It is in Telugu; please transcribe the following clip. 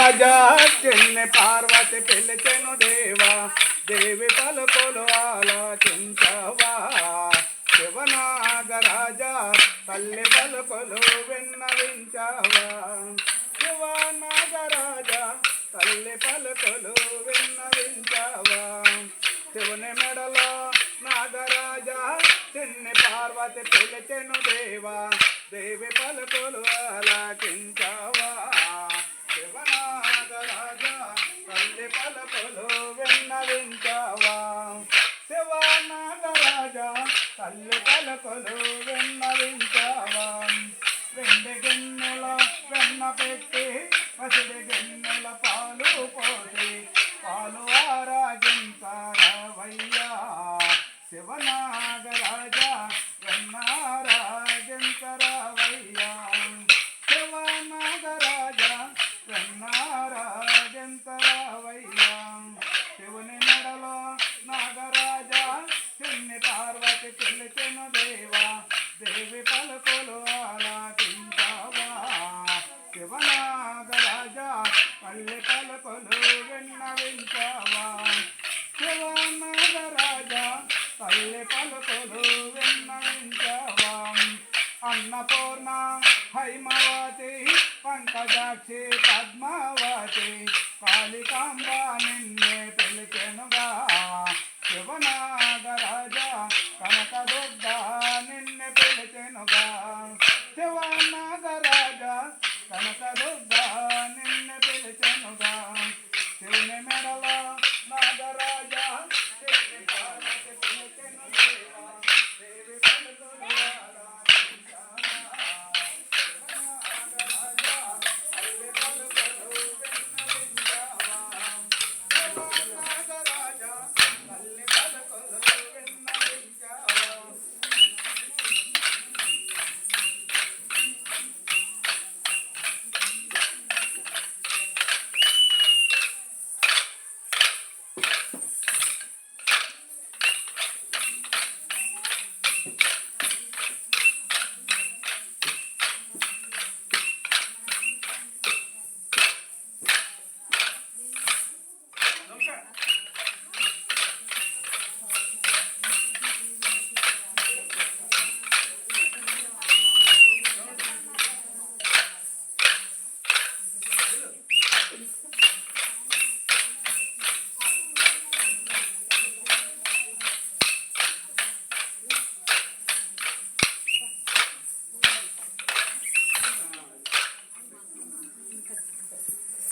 నాగరాజా చిన్ని పార్వతి పిలిచెను దేవా దేవి పలుకులు ఆలోచించవా శివనాగరాజా తల్లి పలుకులు విన్నవించవా శివనాగరాజా తల్లి పలుకులు విన్నవించవా శివుని మెడలో నాగరాజా చిన్ని పార్వతి పిలిచెను దేవా దేవి పలుకులు ఆలకించవా శివనాగరాజా తల్లి పలుకులు విన్నవించవా శివనాగరాజా తల్లి పలుకులు విన్నవించవా వెండి గిన్నెలో వెన్న పెట్టి పసిడి గిన్నెల పాలు పోసి పాలు ఆరాగించరవయ్యా శివనాగరాజా వెన్నారాగించరవయ్యా శివనాగరాజా వెన్నారాగించరవయ్యా శివుని మెడలో నాగరాజా చిన్ని పార్వతి పిలిచెను దేవా దేవి పలుకులు ఆలకించవా శివనాగరాజా తల్లి పలుకులు విన్నవించవా శివనాగరాజా తల్లి పలుకులు విన్నవించవా అన్నపూర్ణ హైమవతి పంకజాక్షి పద్మావతి కాళికాంబ నిన్నే పిలిచెనుగా శివనాగరాజా కనకదుర్గ నిన్నే పిలిచెనుగా శివనాగరాజా కనకదుర్గ